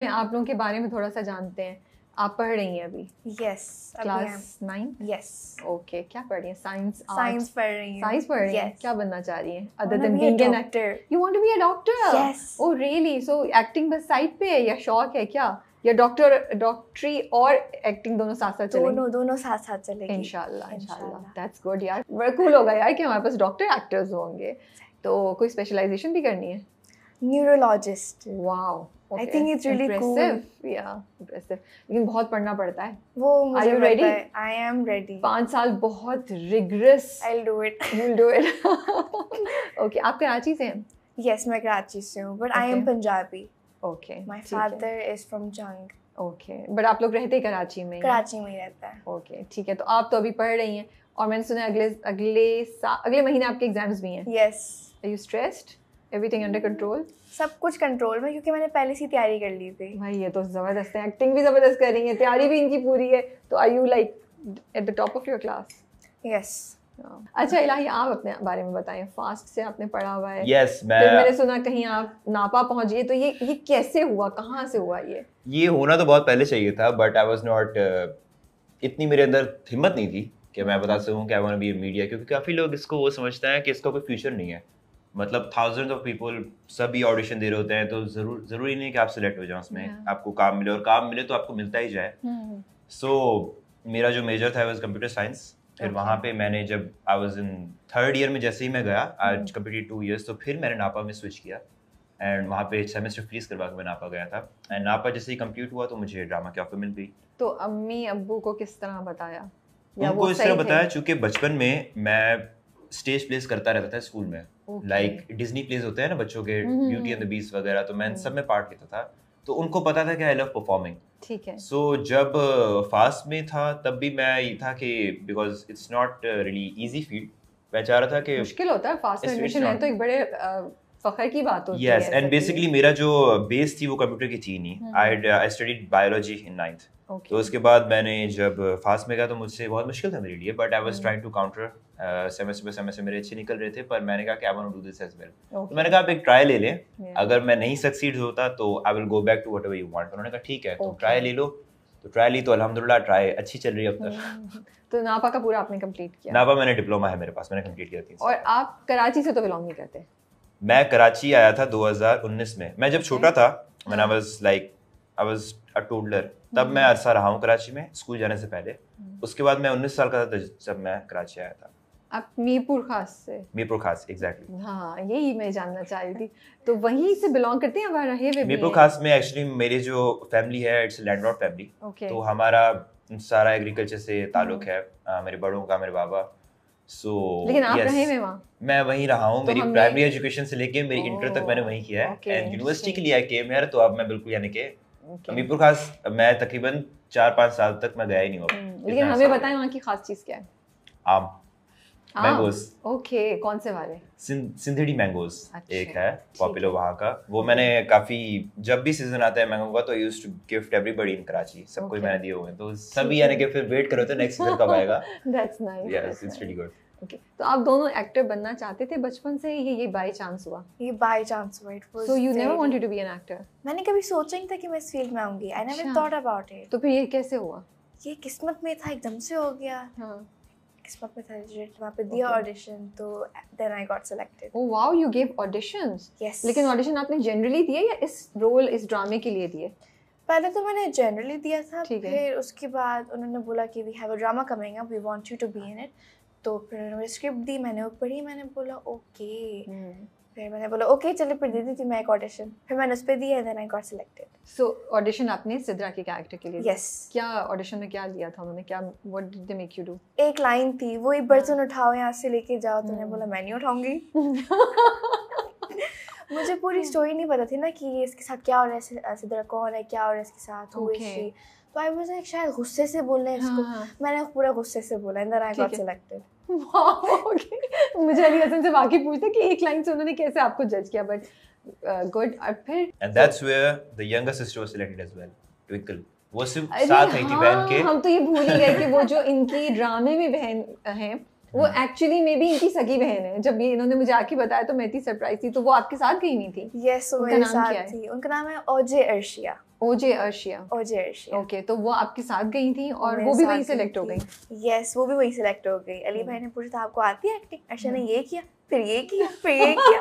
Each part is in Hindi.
आप लोगों के बारे में थोड़ा सा जानते हैं। आप पढ़ रही हैं अभी? Yes, class 9? यस। ओके, क्या पढ़ रही हैं? साइंस, साइंस पढ़ रही हूँ। साइंस पढ़ रही हैं? Yes. क्या बनना चाह रही हैं? I other wanna then be a being an doctor. You want to be a doctor? Yes. Oh really? So acting बस साइड पे है या शौक है क्या? या डॉक्टरी और एक्टिंग दोनों साथ साथ चलेंगे? दोनों साथ साथ चलेंगे। इंशाल्लाह। दैट्स गुड यार, बड़ा कूल होगा यार कि हमारे पास डॉक्टर एक्टर्स होंगे। तो कोई स्पेशलाइजेशन भी करनी है? Neurologist. Wow, I think it's really cool. impressive. लेकिन बहुत पढ़ना पड़ता है। वो मुझे you ready? पता है। I am ready. 5 साल बहुत rigorous. I'll do it. You'll do it. Okay, आप कराची से हैं? Yes, मैं कराची से हूँ, but I am Punjabi. Okay. My father is from Jung. Okay, but आप लोग रहते कराची में? कराची में ही रहता है। Okay, ठीक है। तो आप तो अभी पढ़ रही हैं और मैंने सुना है अगले महीने आपके एग्जाम्स भी हैं। Yes. Are you stressed? Everything under control? सब कुछ कंट्रोल में, क्योंकि मैंने पहले से तैयारी कर ली थी। भाई ये तो जबरदस्त है, एक्टिंग भी जबरदस्त कर रही है, तैयारी भी इनकी पूरी है। तो are you like at the top of your class? Yes. अच्छा इलाही, आप अपने बारे में बताएं। फास्ट से आपने पढ़ा हुआ है? यस, फिर मैंने सुना कहीं आप नापा पहुंच गए, तो ये कैसे हुआ, कहाँ से हुआ ये होना तो बहुत पहले चाहिए था, बट आई वाज नॉट इतनी मेरे अंदर हिम्मत नहीं थी कि मैं बता सकूं कि I want to be in media, क्योंकि काफ़ी लोग इसको वो समझते हैं कि इसका कोई फ्यूचर नहीं है। मतलब थाउजेंड्स ऑफ पीपल सभी ऑडिशन दे रहे होते हैं, तो जरूरी नहीं कि आप सिलेक्ट हो जाओ उसमें। आपको काम मिले, और काम मिले तो आपको मिलता ही जाए। सो मेरा जो मेजर था वाज कंप्यूटर साइंस। फिर वहाँ पे मैंने जब I was in 3rd year में जैसे ही मैं गया, आज कंप्लीट 2 इयर्स, तो फिर मैंने नापा में स्विच किया एंड वहाँ पे सेमेस्टर फ्रीज करवा के मैं नापा गया था। एंड नापा जैसे ही कंप्लीट हुआ तो मुझे ड्रामा की ऑफर मिल गई। तो अम्मी अब्बू को किस तरह बताया? उनको इस तरह बताया चूंकि बचपन में मैं स्टेज प्लेस करता रहता था स्कूल में। लाइक डिज्नी प्लेस होते हैं ना बच्चों के, ब्यूटी एंड द बीस्ट वगैरह, तो मैं सब में पार्ट लेता था। तो उनको पता था कि आई लव परफॉर्मिंग। ठीक है। सो जब फास्ट में था तब भी मैं ये था कि because it's not really easy field, मैं चाह रहा था कि मुश्किल होता है फास्ट में एडमिशन लेना, तो एक बड़े फखर की बात होती है। यस, एंड बेसिकली मेरा जो बेस थी वो कंप्यूटर की थी नहीं। I studied biology in 9th। तो उसके बाद मैंने जब फास्ट में गया तो मुझसे बहुत मुश्किल था मेरे लिए, but I was trying to counter. Semester by semester मेरे अच्छे निकल रहे थे, पर मैंने कहा कि I want to do this as well. तो मैंने कहा आप एक ट्राई ले लें, अगर मैं नहीं सक्सीड होता तो I will go back to whatever you want. उन्होंने कहा ठीक है, तो ट्राई ले लो। तो ट्राई ली तो अल्हम्दुलिल्लाह ट्राई अच्छी चल रही है अब तक। तो नापा का पूरा आपने कंप्लीट किया? नापा मैंने डिप्लोमा है मेरे पास, मैंने कंप्लीट किया 3 साल। और आप कराची से तो बिलोंग नहीं करते? मैं कराची आया था 2019 में। मैं जब छोटा था, when I was a toddler, तब मैं अरसा रहा हूँ कराची में स्कूल जाने से पहले। उसके बाद मैं 19 साल का था जब मैं कराची आया था। आप मीरपुर खास से? मीरपुर खास, एग्जैक्टली। हाँ, यही मैं जानना चाह रही थी। तो वहीं से बिलोंग करते हैं, वहाँ रहे हुए? मीरपुर खास में एक्चुअली मेरी जो फैमिली है इट्स लैंडलॉर्ड फैमिली। तो हमारा सारा एग्रीकल्चर से ताल्लुक है, मेरे बड़ों का, मेरे बाबा। लेकिन आप रहे हुए वहाँ? मैं वहीं रहा हूँ। मेरी प्राइमरी एजुकेशन से लेके मेरी इंटर तक मैंने वहीं किया है, एंड यूनिवर्सिटी के लिए आई केम हियर। तो अब मैं बिल्कुल यानी कि मीरपुर खास मैं तकरीबन 4-5 साल तक मैं गया ही नहीं हूँ। लेकिन हमें बताएं वहाँ की खास चीज़ क्या है? आम, मैंगोज। ओके, कौन से वाले? सिंधेड़ी मैंगोज एक है पॉपुलर वहाँ का। वो मैंने काफी, जब भी सीजन आता है मैंगो का तो used to gift everybody in Karachi, सबको मैंने दिए हुए हैं। तो सभी यानी कि फिर वेट करो तो नेक्स्ट सीजन कब आएगा। That's nice. Yes, it's really good. Okay, तो आप दोनों एक्टर बनना चाहते थे बचपन से, ये बाय चांस हुआ? ये बाय चांस हुआ। It was so you never wanted to be an actor? मैंने कभी सोचा नहीं था कि मैं इस फील्ड में आऊंगी। I never thought about it. तो फिर ये कैसे हुआ? ये किस्मत में था, एकदम से हो गया। हां, किस्मत में था। वहाँ पे दिया ऑडिशन, तो then I got selected. Oh wow, you give auditions? Yes. लेकिन ऑडिशन आपने जनरली दिए या इस ड्रामे के लिए दिए? पहले तो मैंने जनरली दिया था, फिर उसके बाद उन्होंने बोला कि we have a drama coming up, we want you to be in it. तो फिर उन्होंने स्क्रिप्ट दी, मैंने वो पढ़ी, मैंने बोला ओके। फिर मैंने बोला ओके चलो फिर दे दी थी मैं एक ऑडिशन, फिर मैंने उस पे दिया, then I got selected. So audition आपने सिद्रा के कैरेक्टर के लिए? यस। क्या ऑडिशन में क्या दिया था उन्होंने, क्या what did they make you do? एक लाइन थी, वो एक बर्तन उठाओ यहाँ से लेके जाओ। तो मैंने बोला मैं नहीं उठाऊंगी। मुझे पूरी स्टोरी नहीं पता थी ना कि ये इसके साथ क्या हो रहा है, सिद्रा कौन है, क्या हो रहा है इसके साथ, हु इज शी। तो आई वाज लाइक शायद गुस्से से बोलने इसको। मैंने पूरा गुस्से से बोला, and then I got selected. Wow, okay. मुझे अली हसन से बाकी पूछता कि एक लाइन से उन्होंने कैसे आपको जज किया, बट गुड। और फिर and that's where the younger sister was selected as well, Twinkle. वो सिर्फ साथ नहीं थी बहन के। हम तो ये भूल ही गए कि वो जो इनकी ड्रामे में बहन है वो एक्चुअली मे बी इनकी सगी बहन है। जब ये इन्होंने मुझे आके बताया तो मैं इतनी सरप्राइज थी। तो वो आपके साथ गई नहीं थी? यस, वो मेरे साथ थी। उनका नाम है ओजे अर्शिया। ओजे अर्शिया। ओके, तो वो आपके साथ गई थी और वो भी वहीं सेलेक्ट हो गई? यस, वो भी वहीं सेलेक्ट हो गई। अली भाई ने पूछा था आपको आती है एक्टिंग? अर्शिया ने ये किया, फिर ये किया, फिर ये किया।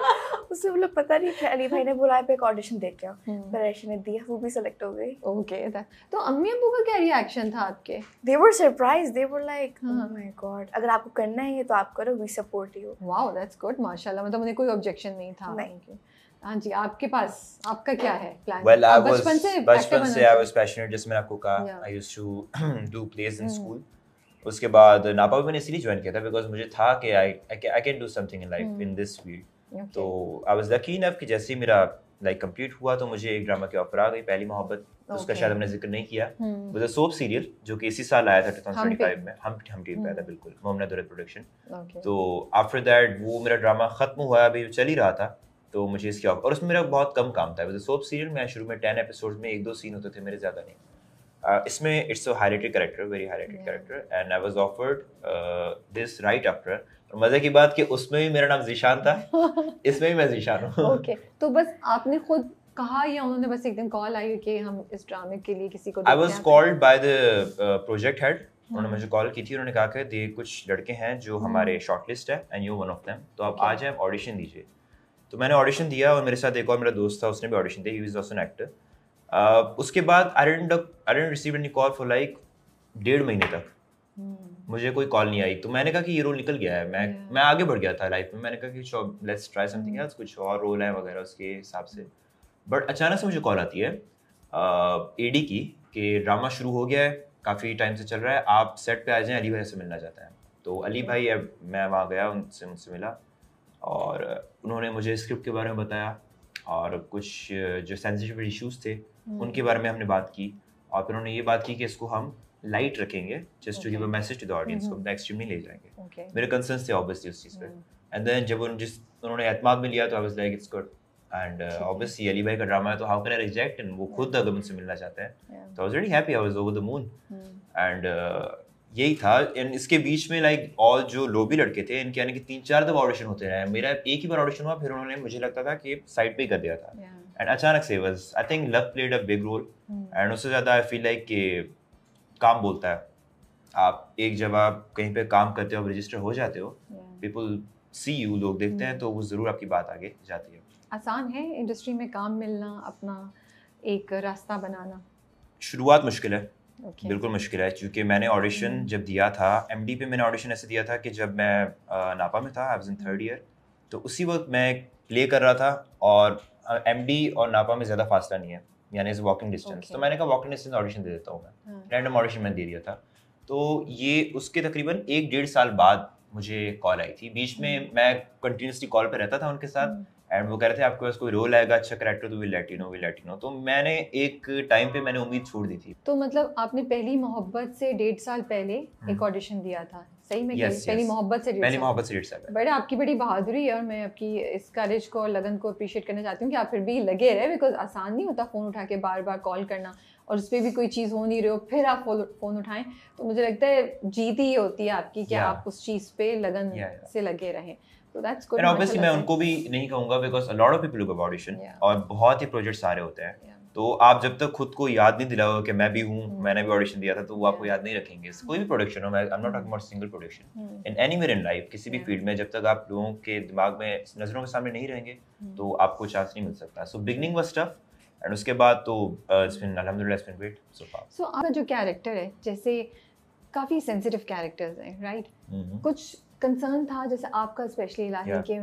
उससे बोला पता नहीं क्या। अली भाई ने बोला आप एक ऑडिशन दे के आओ, फिर अर्शिया ने दिया, वो भी सेलेक्ट हो गई। ओके, तो अम्मी अब्बू का क्या रिएक्शन था आपके? They were surprised, they were like oh my god, अगर आपको करना है ये तो आप करो, we support you. Wow, that's good, माशाल्लाह। मतलब उन्हें कोई ऑब्जेक्शन नहीं था? नहीं। हाँ जी, आपके पास आपका क्या है प्लान? Well, बचपन से I was passionate, जैसे मैंने आपको कहा, I used to do plays in school. उसके बाद नापा भी मैंने इसीलिए ज्वाइन किया था बिकॉज मुझे था कि I can do something in life in this field. तो I was lucky enough कि जैसे ही मेरा लाइक कंप्लीट हुआ तो मुझे एक ड्रामा की ऑफर आ गई, पहली मोहब्बत। उसका शायद हमने जिक्र नहीं किया, वो द सोप सीरियल जो कि इसी साल आया था 2025 में, हम टीवी पे आया था, बिल्कुल, मोहम्मद दुरत प्रोडक्शन। तो आफ्टर दैट वो मेरा ड्रामा खत्म हुआ, अभी चल ही रहा था, तो मुझे इसकी ऑफर, और उसमें मेरा बहुत कम काम था। द सोप सीरियल में शुरू में 10 एपिसोड्स में 1-2 सीन होते थे मेरे, ज़्यादा नहीं। इसमें it's a highlighted character, very highlighted character, and I was offered this right after. और मजे की बात कि उसमें भी मेरा नाम ज़ीशान था, इसमें भी मैं ज़ीशान हूँ। ओके, तो बस आपने खुद कहा या उन्होंने बस एक दिन कॉल आई कि हम इस ड्रामे के लिए किसी को? I was called by the project head, उन्होंने मुझे कॉल की थी, उन्होंने कहा कि ये कुछ लड़के हैं जो हमारे शॉर्टलिस्ट है and you one of them, तो आप आ जाएं, ऑडिशन दीजिए। तो मैंने ऑडिशन दिया और मेरे साथ एक और मेरा दोस्त था, उसने भी ऑडिशन दिया, he was also an actor. उसके बाद I didn't receive any call for like 1.5 महीने तक। मुझे कोई कॉल नहीं आई, तो मैंने कहा कि ये रोल निकल गया है, मैं आगे बढ़ गया था लाइफ में। मैंने कहा कि लेट्स ट्राई समथिंग एल्स, कुछ और रोल है वगैरह उसके हिसाब से। बट अचानक से मुझे कॉल आती है एडी की कि ड्रामा शुरू हो गया है, काफ़ी टाइम से चल रहा है, आप सेट पे आ जाएं, अली भाई से मिलना चाहते हैं। तो अली भाई, मैं वहाँ गया, मुझसे मिला और उन्होंने मुझे स्क्रिप्ट के बारे में बताया और कुछ जो सेंसिटिव इश्यूज थे उनके बारे में हमने बात की, और फिर उन्होंने ये बात की कि इसको हम लाइट रखेंगे, just to give a message to the audience, को एक्सट्रीम नहीं ले जाएंगे। मेरे कंसर्न्स थे ऑब्वियसली उस चीज़ पे, एंड देन जब उन्होंने एतमाद में लिया तो I was like it's good, and obviously Ali भाई का ड्रामा है तो how can I reject, and वो खुद अगर मुझसे मिलना चाहते हैं तो I was very happy, I was over the moon. And यही था। एंड इसके बीच में लाइक ऑल जो लोबी लड़के थे, इनके यानी कि 3-4 दफा ऑडिशन होते रहे, मेरा एक ही बार ऑडिशन हुआ, फिर उन्होंने, मुझे लगता था कि साइड पे ही कर दिया था, एंड अचानक से was, I think luck played a big role, and उससे ज़्यादा आई फील लाइक कि काम बोलता है। आप एक जब आप कहीं पे काम करते हो, रजिस्टर हो जाते हो, पीपल सी यू, लोग देखते हैं, तो वो ज़रूर आपकी बात आगे जाती है। आसान है इंडस्ट्री में काम मिलना, अपना एक रास्ता बनाना? शुरुआत मुश्किल है, बिल्कुल मुश्किल है, क्योंकि मैंने ऑडिशन जब दिया था एमडी पे, मैंने ऑडिशन ऐसे दिया था कि जब मैं नापा में था, I was in 3rd year, तो उसी वक्त मैं प्ले कर रहा था, और एमडी और नापा में ज़्यादा फासला नहीं है, यानी इज वॉकिंग डिस्टेंस। तो मैंने कहा वॉकिंग डिस्टेंस ऑडिशन दे देता हूँ मैं, रैंडम ऑडिशन मैंने दे दिया था। तो ये उसके तकरीबन 1-1.5 साल बाद मुझे कॉल आई थी। बीच में मैं कंटिन्यूसली कॉल पे रहता था उनके साथ, एंड वो कह रहे थे आपके पास कोई रोल आएगा, अच्छा कैरेक्टर, तो विल लेट यू नो। तो मैंने एक टाइम पे मैंने उम्मीद छोड़ दी थी। तो मतलब आपने पहली मोहब्बत से 1.5 साल पहले एक ऑडिशन दिया था, सही में? पहली मोहब्बत से 1.5 साल। बट आपकी बड़ी बहादुरी है, और मैं आपकी इस करेज को और लगन को अप्रिशिएट करना चाहती हूँ कि आप फिर भी लगे रहे, बिकॉज आसान नहीं होता फ़ोन उठा के बार बार कॉल करना, और उस पर भी कोई चीज़ हो नहीं रही हो फिर आप फ़ोन उठाएं, तो मुझे लगता है जीत ही होती है आपकी कि आप उस चीज़ पे लगन से लगे रहें। So that's good. And obviously मैं उनको भी नहीं कहूँगा, because a lot of people look audition, और बहुत ही प्रोजेक्ट्स सारे होते हैं, तो आप जब तक खुद को याद नहीं दिलाओगे कि मैं भी हूँ, मैंने भी ऑडिशन दिया था, तो वो आपको याद नहीं रखेंगे। कोई भी प्रोडक्शन हो, I'm not talking about single production, in anywhere in life, किसी भी फील्ड में जब तक आप लोगों के दिमाग में, नजरों के सामने नहीं रहेंगे, तो आपको चांस नहीं मिल सकता। So beginning was tough, and उसके बाद तो it's been alhamdulillah, it's been great so far. So आपका जो कैरेक्टर है, जैसे काफ़ी सेंसिटिव कैरेक्टर्स हैं, राइट? कुछ कंसर्न था जैसे आपका स्पेशली लाहिर कि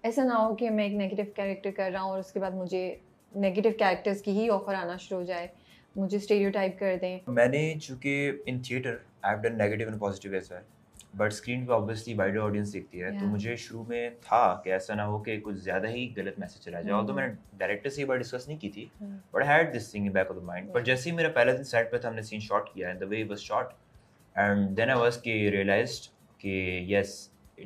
ऐसा ना हो कि मैं एक नेगेटिव कैरेक्टर कर रहा हूँ और उसके बाद मुझे नेगेटिव कैरेक्टर्स की ही ऑफर आना शुरू हो जाए, मुझे स्टीरियोटाइप कर दें? मैंने चूँकि in theatre I have done negative and positive as well, but screen पे ऑब्वियसली वाइडर ऑडियंस देखती है, तो मुझे शुरू में था कि ऐसा ना हो कि कुछ ज़्यादा ही गलत मैसेज चला जाए। तो मैंने डायरेक्टर से ये बात डिस्कस नहीं की थी, but I had this thing in back of the mind. पर जैसे ही मेरा पहले दिन सेट पे था, हमने सीन शॉट किया and the way he was shot, and then I was कि रियलाइज्ड कि yes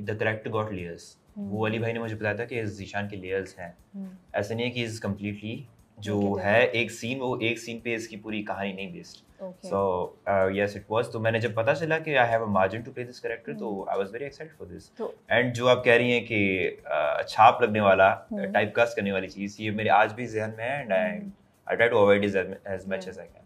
the character got layers. वो अली भाई ने मुझे बताया था कि ज़ीशान के लेयर्स हैं, ऐसा नहीं है कि इज़ कम्प्लीटली जो है एक सीन, वो एक सीन पे इसकी पूरी कहानी नहीं based. So yes it was. तो मैंने जब पता चला कि I have a margin to play this character, तो I was very excited for this. And जो आप कह रही हैं कि छाप लगने वाला, टाइप कास्ट करने वाली चीज़, ये मेरे आज भी जहन में है, and I try to avoid it as much as I can.